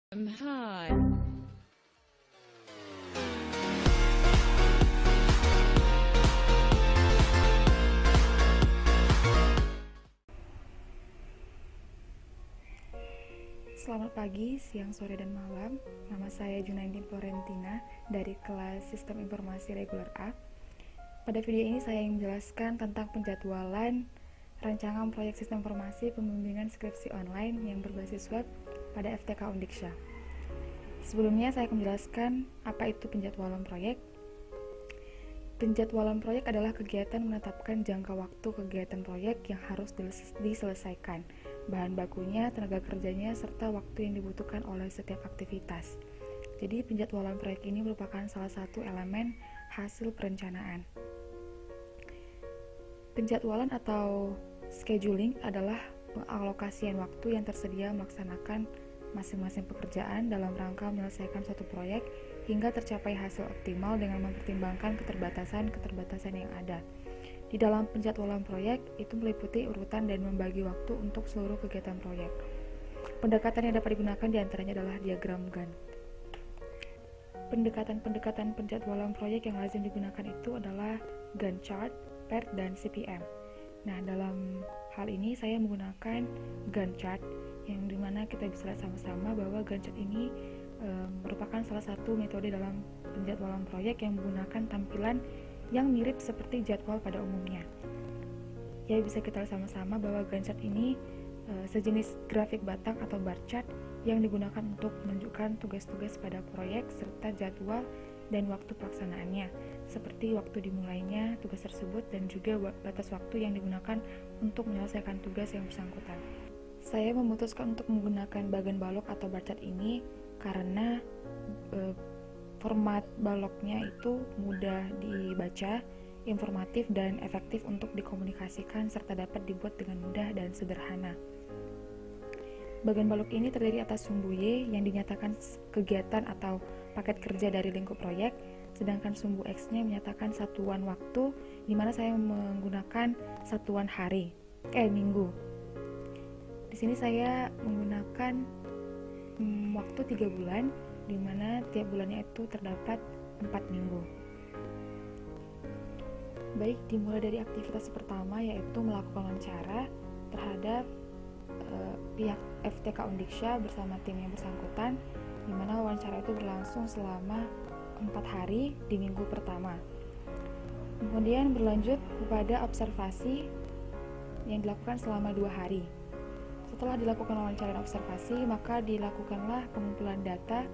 Hi. Selamat pagi, siang, sore, dan malam. Nama saya Junaidin Florentina dari kelas Sistem Informasi Reguler A. Pada video ini saya ingin menjelaskan tentang penjadwalan rancangan proyek sistem informasi pembimbingan skripsi online yang berbasis web pada FTK Undiksya. Sebelumnya saya akan menjelaskan apa itu penjadwalan proyek. Penjadwalan proyek adalah kegiatan menetapkan jangka waktu kegiatan proyek yang harus diselesaikan, bahan bakunya, tenaga kerjanya, serta waktu yang dibutuhkan oleh setiap aktivitas. Jadi penjadwalan proyek ini merupakan salah satu elemen hasil perencanaan. Penjadwalan atau scheduling adalah pengalokasian waktu yang tersedia melaksanakan masing-masing pekerjaan dalam rangka menyelesaikan suatu proyek hingga tercapai hasil optimal dengan mempertimbangkan keterbatasan yang ada. Di dalam penjadwalan proyek itu meliputi urutan dan membagi waktu untuk seluruh kegiatan proyek. Pendekatan yang dapat digunakan diantaranya adalah diagram Gantt. Pendekatan penjadwalan proyek yang lazim digunakan itu adalah Gantt chart, PERT, dan CPM. Nah, dalam hal ini saya menggunakan Gantt chart yang dimana kita bisa lihat sama-sama bahwa Gantt chart ini merupakan salah satu metode dalam penjadwalan proyek yang menggunakan tampilan yang mirip seperti jadwal pada umumnya. Ya, bisa kita lihat sama-sama bahwa Gantt chart ini sejenis grafik batang atau bar chart yang digunakan untuk menunjukkan tugas-tugas pada proyek serta jadwal dan waktu pelaksanaannya, seperti waktu dimulainya tugas tersebut dan juga batas waktu yang digunakan untuk menyelesaikan tugas yang bersangkutan. Saya memutuskan untuk menggunakan bagan balok atau bar chart ini karena format baloknya itu mudah dibaca, informatif, dan efektif untuk dikomunikasikan serta dapat dibuat dengan mudah dan sederhana. Bagan balok ini terdiri atas sumbu Y yang dinyatakan kegiatan atau paket kerja dari lingkup proyek, sedangkan sumbu X-nya menyatakan satuan waktu, di mana saya menggunakan satuan minggu. Di sini saya menggunakan waktu 3 bulan, di mana tiap bulannya itu terdapat 4 minggu. Baik, dimulai dari aktivitas pertama yaitu melakukan wawancara terhadap pihak FTK Undiksya bersama tim yang bersangkutan, di mana wawancara itu berlangsung selama 4 hari di minggu pertama. Kemudian berlanjut kepada observasi yang dilakukan selama 2 hari. Setelah dilakukan wawancara dan observasi, maka dilakukanlah pengumpulan data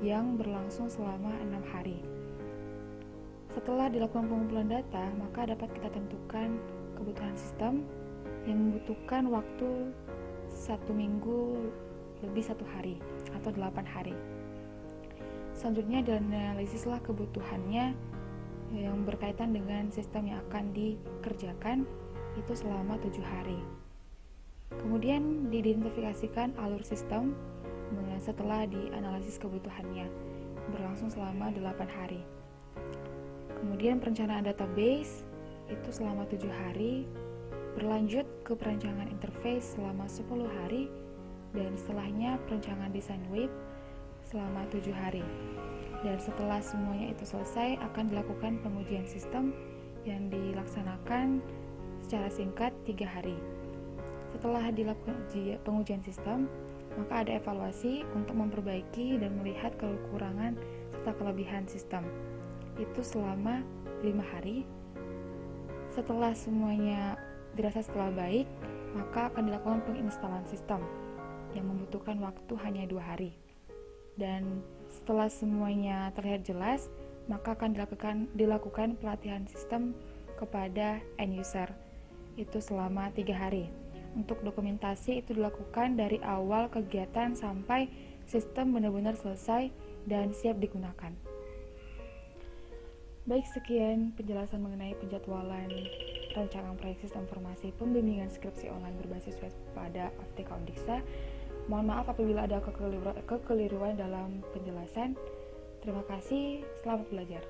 yang berlangsung selama 6 hari. Setelah dilakukan pengumpulan data, maka dapat kita tentukan kebutuhan sistem yang membutuhkan waktu 1 minggu lebih 1 hari atau 8 hari. Selanjutnya dianalisislah kebutuhannya yang berkaitan dengan sistem yang akan dikerjakan itu selama 7 hari. Kemudian diidentifikasikan alur sistem setelah dianalisis kebutuhannya, berlangsung selama 8 hari. Kemudian perencanaan database itu selama 7 hari, berlanjut ke perencanaan interface selama 10 hari, dan setelahnya perencanaan desain web selama 7 hari. Dan setelah semuanya itu selesai, akan dilakukan pengujian sistem yang dilaksanakan secara singkat 3 hari. Setelah dilakukan pengujian sistem, maka ada evaluasi untuk memperbaiki dan melihat kekurangan serta kelebihan sistem. Itu selama 5 hari. Setelah semuanya dirasa setelah baik, maka akan dilakukan penginstalan sistem yang membutuhkan waktu hanya 2 hari. Dan setelah semuanya terlihat jelas, maka akan dilakukan pelatihan sistem kepada end user. Itu selama 3 hari. Untuk dokumentasi itu dilakukan dari awal kegiatan sampai sistem benar-benar selesai dan siap digunakan. Baik, sekian penjelasan mengenai penjadwalan rancangan proyek sistem informasi pembimbingan skripsi online berbasis web pada FTK Undiksya. Mohon maaf apabila ada kekeliruan dalam penjelasan. Terima kasih, selamat belajar.